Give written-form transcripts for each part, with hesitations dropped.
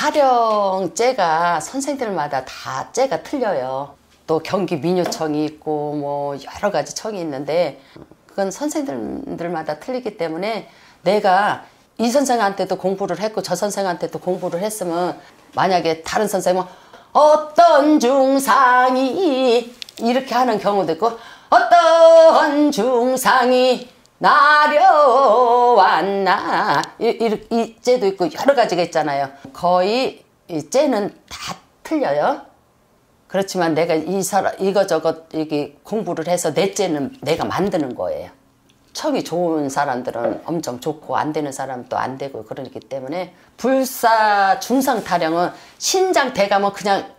타령제가 선생들마다 다 제가 틀려요. 또 경기 민요청이 있고 뭐 여러 가지 청이 있는데 그건 선생들마다 틀리기 때문에 내가 이 선생한테도 공부를 했고 저 선생한테도 공부를 했으면 만약에 다른 선생님은 어떤 중상이 이렇게 하는 경우도 있고 어떤 중상이 나려왔나 이 째도 있고 여러 가지가 있잖아요. 거의 이 째는 다 틀려요. 그렇지만 내가 이거저것 이게 공부를 해서 내 째는 내가 만드는 거예요. 청이 좋은 사람들은 엄청 좋고 안 되는 사람은 또 안 되고 그러기 때문에 불사 중상 타령은 신장 대감은 그냥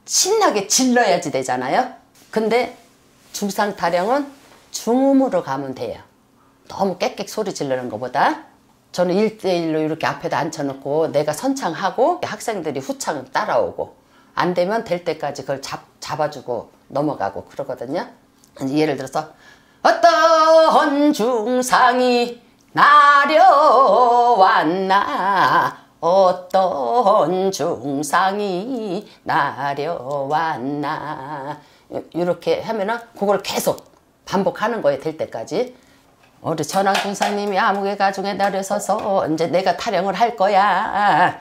신나게 질러야지 되잖아요. 근데 중상 타령은 중음으로 가면 돼요. 너무 깨끗 소리 지르는 것보다. 저는 1대1로 이렇게 앞에다 앉혀놓고 내가 선창하고 학생들이 후창 따라오고 안 되면 될 때까지 그걸 잡아주고 넘어가고 그러거든요. 예를 들어서 어떤 중상이 나려왔나 어떤 중상이 나려왔나 이렇게 하면은 그걸 계속 반복하는 거예요. 될 때까지. 우리 전황중사님이 아무개 가중에 내려서서 이제 내가 타령을 할 거야.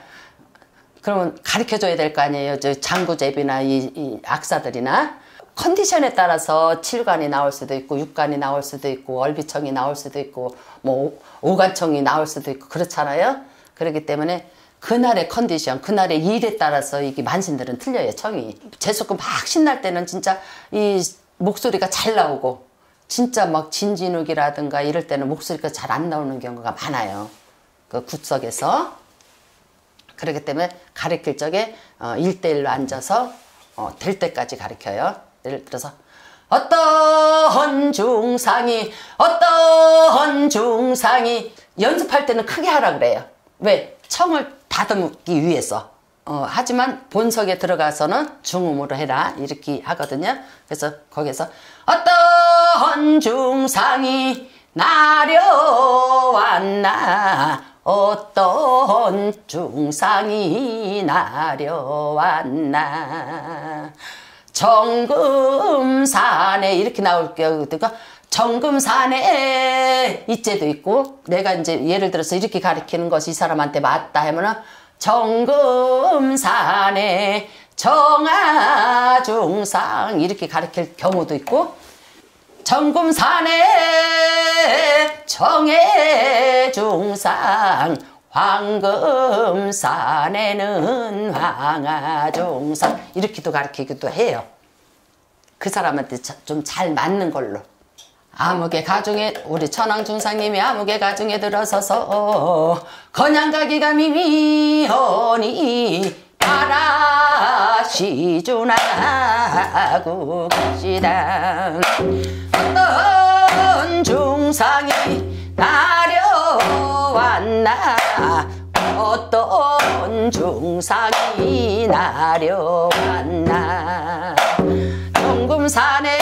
그러면 가르쳐줘야 될 거 아니에요. 저 장구제비나 이 악사들이나. 컨디션에 따라서 7관이 나올 수도 있고 6관이 나올 수도 있고 얼비청이 나올 수도 있고 뭐 오관청이 나올 수도 있고 그렇잖아요. 그렇기 때문에 그날의 컨디션, 그날의 일에 따라서 이게 만신들은 틀려요. 청이. 재수금 막 신날 때는 진짜 이 목소리가 잘 나오고 진짜 막 진진욱이라든가 이럴 때는 목소리가 잘 안 나오는 경우가 많아요. 그 굿석에서. 그렇기 때문에 가르칠 적에 1대1로 앉아서 될 때까지 가르쳐요. 예를 들어서 어떤 중상이 연습할 때는 크게 하라 그래요. 왜? 청을 다듬기 위해서. 하지만 본석에 들어가서는 중음으로 해라 이렇게 하거든요. 그래서 거기서 어떤 중상이 나려왔나 어떤 중상이 나려왔나 정금산에 이렇게 나올 경우가 정금산에 이째도 있고 내가 이제 예를 들어서 이렇게 가르치는 것이 이 사람한테 맞다 하면은 정금산에 정아중상 이렇게 가르칠 경우도 있고 정금산에 정해중상 황금산에는 황아중상 이렇게도 가르치기도 해요. 그 사람한테 좀 잘 맞는 걸로. 아무개 가중에 우리 천황중상님이 아무개 가중에 들어서서 건양가기가 미미하니 바라시주나고 계시다. 어떤 중상이 나려왔나 어떤 중상이 나려왔나 정금산에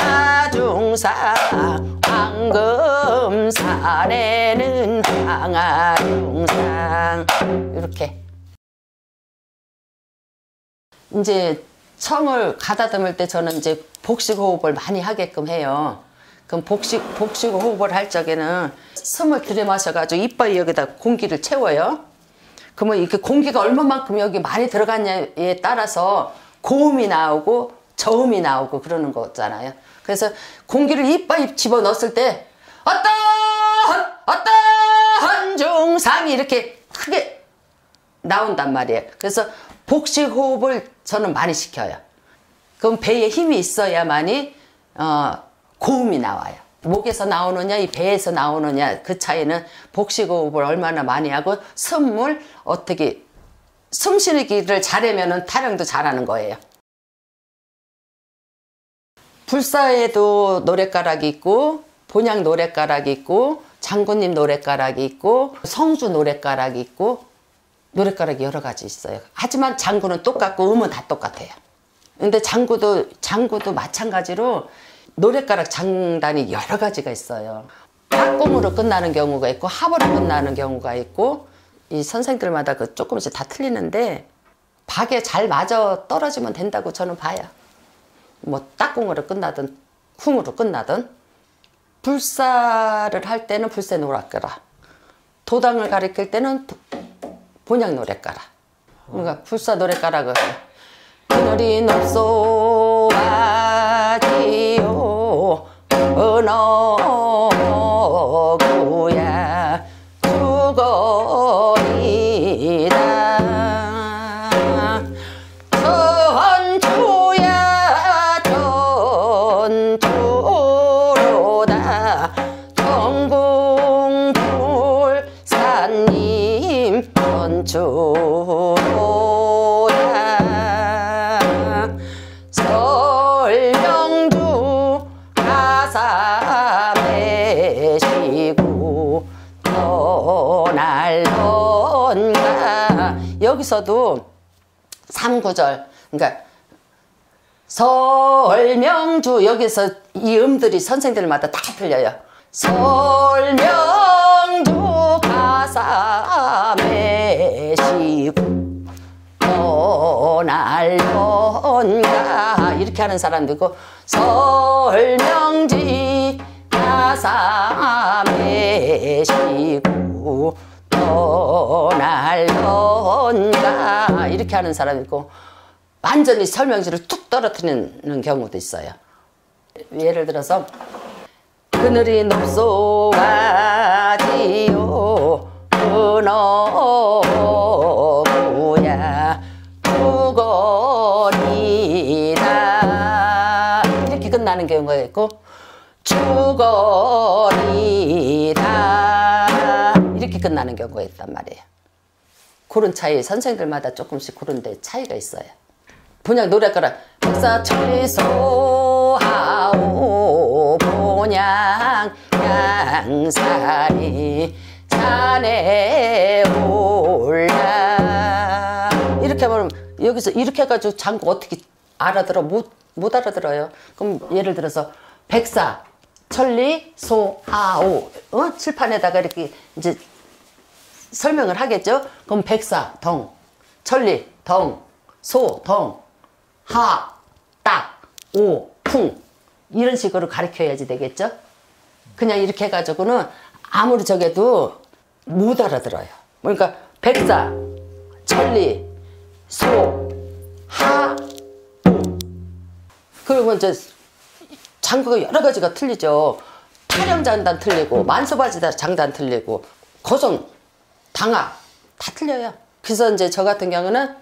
정아중상 황금산에는 황아중상 이렇게 이제 청을 가다듬을 때 저는 이제 복식호흡을 많이 하게끔 해요. 그럼 복식호흡을 할 적에는 숨을 들이마셔가지고 이빨 여기다 공기를 채워요. 그러면 이렇게 공기가 얼마만큼 여기 많이 들어갔냐에 따라서 고음이 나오고 저음이 나오고 그러는 거잖아요. 그래서 공기를 이빨 집어넣었을 때 어떤 중상이 이렇게 크게 나온단 말이에요. 그래서 복식호흡을 저는 많이 시켜요. 그럼 배에 힘이 있어야만이 고음이 나와요. 목에서 나오느냐 이 배에서 나오느냐 그 차이는 복식호흡을 얼마나 많이 하고 숨을 어떻게 숨쉬기를 잘하면 타령도 잘하는 거예요. 불사에도 노랫가락이 있고 본향 노랫가락이 있고 장군님 노랫가락이 있고 성주 노랫가락이 있고 노랫가락이 여러 가지 있어요. 하지만 장구는 똑같고 음은 다 똑같아요. 근데 장구도 마찬가지로 노랫가락 장단이 여러 가지가 있어요. 합금으로 끝나는 경우가 있고 합으로 끝나는 경우가 있고 이 선생들마다 그 조금씩 다 틀리는데 박에 잘 맞아 떨어지면 된다고 저는 봐요. 뭐 딱궁으로 끝나든 쿵으로 끝나든. 불사를 할 때는 불새 노래가라. 도당을 가리킬 때는 본향 노래가라. 그러니까 불사 노래가라. 그늘이 높소하지요 은어구야 주거리다. 전주야 전주로다. 전궁불사님 전주로다. 설명주 가사 매시고 떠날던가. 여기서도 3구절, 그러니까 설명주, 여기서 이 음들이 선생들마다 다 틀려요. 설명주 가사 매시고 떠날던가 이렇게 하는 사람도 있고, 설명지 가사 매시고 떠날던가 이렇게 하는 사람이 있고, 완전히 설명지를 툭 떨어뜨리는 경우도 있어요. 예를 들어서 그늘이 높소하지요 은어구야 주거리다 이렇게 끝나는 경우가 있고, 주거리다 이렇게 끝나는 경우가 있단 말이에요. 그런 차이, 선생들마다 조금씩 그런 데 차이가 있어요. 본향 노래가라. 백사천리소하오 본향 양산이 산에 올라. 이렇게 하면 여기서 이렇게 해가지고 장구 어떻게 알아들어? 못 알아들어요. 그럼 예를 들어서 백사 천리 소하오 칠판에다가 이렇게 이제 설명을 하겠죠. 그럼 백사 덩, 천리 덩, 소 덩, 하, 딱, 오, 풍 이런 식으로 가르쳐야지 되겠죠. 그냥 이렇게 해가지고는 아무리 적어도 못 알아들어요. 그러니까 백사, 천리, 소, 하, 풍. 그리고 이제 장구가 여러 가지가 틀리죠. 타령장단 틀리고 만수바지 장단 틀리고 고성, 당화 다 틀려요. 그래서 이제 저 같은 경우는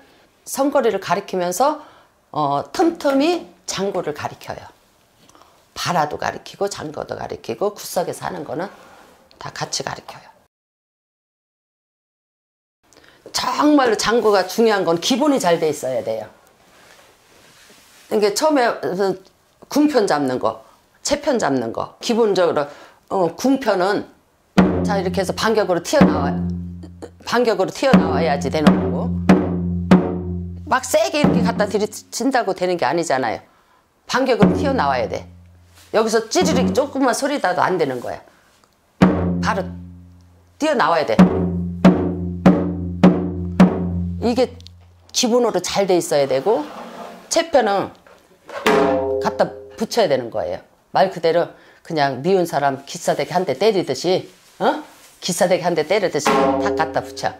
성거리를 가리키면서 틈틈이 장구를 가리켜요. 발화도 가리키고 장거도 가리키고 구석에서 하는 거는 다 같이 가리켜요. 정말로 장구가 중요한 건 기본이 잘 돼 있어야 돼요. 그러니까 처음에 궁편 잡는 거, 채편 잡는 거, 기본적으로 궁편은 자 이렇게 해서 반격으로 튀어나와야지 되는 거고, 막 세게 이렇게 갖다 들이친다고 되는 게 아니잖아요. 반격으로 튀어나와야 돼. 여기서 찌르르 조금만 소리 나도 안 되는 거야. 바로 뛰어나와야 돼. 이게 기본으로 잘 돼 있어야 되고, 채편은 갖다 붙여야 되는 거예요. 말 그대로 그냥 미운 사람 기사대기 한 대 때리듯이, 기사대기 한 대 때리듯이 다 갖다 붙여.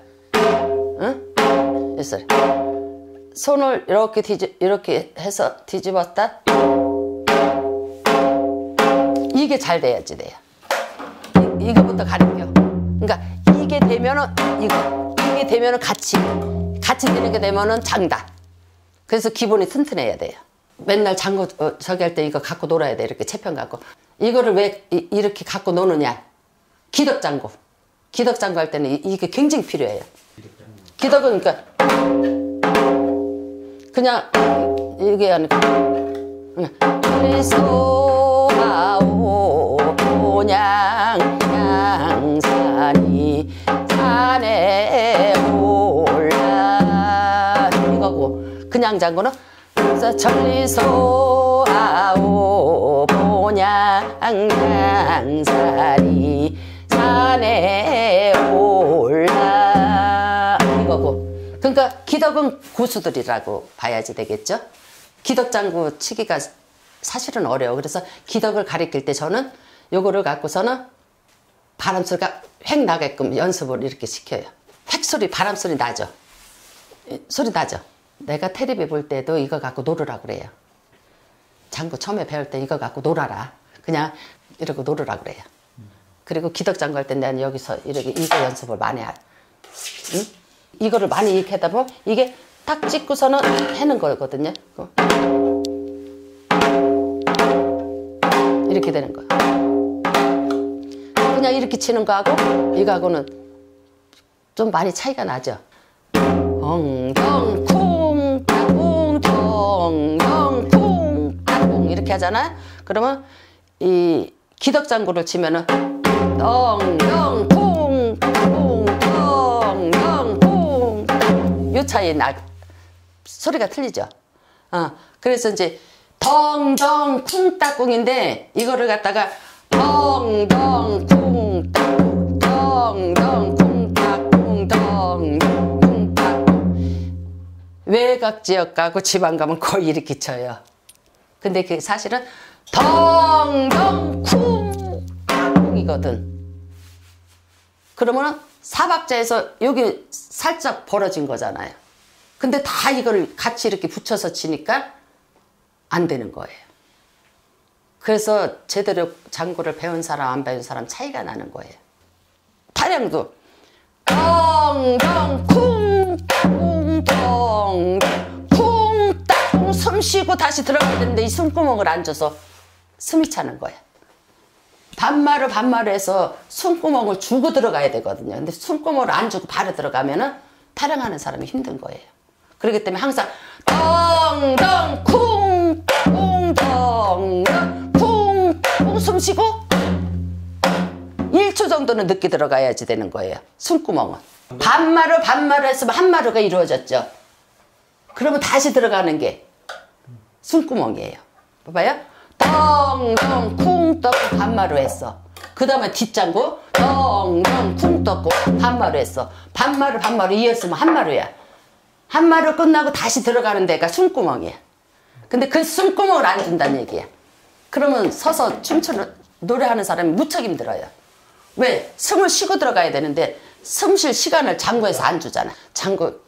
그래서 손을 이렇게 해서 뒤집었다. 이게 잘 돼야지 돼요. 이거부터 가르쳐. 그러니까 이게 되면은 이게 되면은 같이 되는 게 되면은 장단. 그래서 기본이 튼튼해야 돼요. 맨날 장구 저기 할 때 이거 갖고 놀아야 돼. 이렇게 채편 갖고. 이거를 왜 이렇게 갖고 노느냐? 기덕장구. 기덕장구 할 때는 이게 굉장히 필요해요. 기덕은 그러니까 그냥 이게 아니고 그리소하오 본향 양산이 산에 올라 이거고, 그냥 장구는 천리소하오 본향 양산이 산에 올라 그러니까 기덕은 고수들이라고 봐야지 되겠죠. 기덕장구 치기가 사실은 어려워. 그래서 기덕을 가리킬 때 저는 요거를 갖고서는 바람소리가 획 나게끔 연습을 이렇게 시켜요. 획소리, 바람소리 나죠. 소리 나죠. 내가 텔레비 볼 때도 이거 갖고 놀으라 그래요. 장구 처음에 배울 때 이거 갖고 놀아라. 그냥 이러고 놀으라 그래요. 그리고 기덕장구 할 때 나는 여기서 이렇게 이거 연습을 많이 하. 응? 이거를 많이 이렇게 하다 보면 이게 딱 찍고서는 하는 거거든요. 이렇게 되는 거야. 그냥 이렇게 치는 거하고 이거하고는 좀 많이 차이가 나죠. 엉덩 쿵 따궁 덩덩 쿵 따궁 이렇게 하잖아. 그러면 이 기덕장구를 치면은 덩덩 쿵 따궁 덩덩 쿵 따궁 요 차이 나 소리가 틀리죠. 그래서 이제 덩덩 쿵 따궁인데 이거를 갖다가 덩덩 쿵 따궁 덩덩 쿵 따궁 덩덩 쿵 따궁 외곽지역 가고 지방 가면 거의 이렇게 쳐요. 근데 그게 사실은 덩덩 쿵 따궁이거든. 그러면은 사박자에서 여기 살짝 벌어진 거잖아요. 근데 다 이걸 같이 이렇게 붙여서 치니까 안 되는 거예요. 그래서 제대로 장구를 배운 사람 안 배운 사람 차이가 나는 거예요. 타령도 덩덩 쿵 따궁 덩덩 쿵 따궁 숨 쉬고 다시 들어가야 되는데 이 숨구멍을 안 줘서 숨이 차는 거예요. 반마루 반마루 해서 숨구멍을 주고 들어가야 되거든요. 근데 숨구멍을 안 주고 바로 들어가면은 타령하는 사람이 힘든 거예요. 그렇기 때문에 항상 덩덩 쿵 따궁 덩덩 쿵 따궁 숨 쉬고 1초 정도는 늦게 들어가야지 되는 거예요. 숨구멍은. 반마루 반마루 했으면 한 마루가 이루어졌죠. 그러면 다시 들어가는 게 숨구멍이에요. 봐봐요. 덩덩 쿵 떴고 반마루 했어. 그 다음에 뒷장구 덩덩 쿵 떴고 반마루 했어. 반마루 반마루 이었으면 한 마루야. 한 마루 끝나고 다시 들어가는 데가 숨구멍이야. 근데 그 숨구멍을 안 준다는 얘기야. 그러면 서서 춤추는 노래하는 사람이 무척 힘들어요. 왜? 숨을 쉬고 들어가야 되는데 숨 쉴 시간을 장구에서 안 주잖아. 장구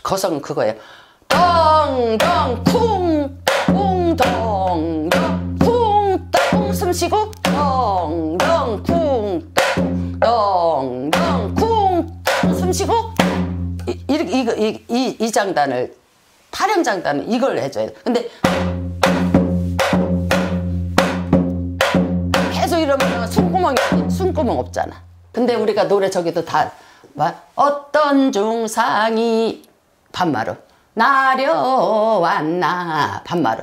거성은 그거예요. 덩덩 쿵 쿵 덩덩 쿵 따궁 숨 쉬고 덩덩 쿵 따궁 덩덩 쿵 따궁 숨 쉬고 이 장단을 타령 장단은 이걸 해줘야 돼. 근데 계속 이러면 숨구멍 없잖아. 근데 우리가 노래 저기도 다 어떤 중상이 반마루 나려왔나 반마루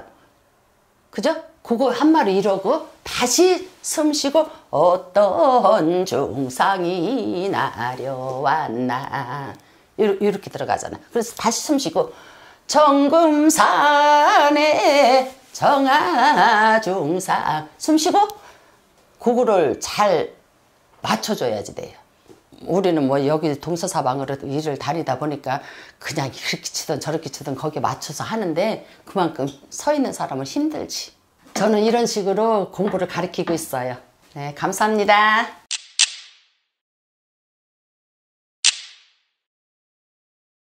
그죠? 그거 한 마루 이러고 다시 숨 쉬고 어떤 중상이 나려왔나 이렇게 들어가잖아. 그래서 다시 숨 쉬고 정금산에 정아중상 숨 쉬고 그거를 잘 맞춰줘야지 돼요. 우리는 뭐 여기 동서사방으로 일을 다니다 보니까 그냥 이렇게 치든 저렇게 치든 거기에 맞춰서 하는데 그만큼 서 있는 사람은 힘들지. 저는 이런 식으로 공부를 가르치고 있어요. 네, 감사합니다.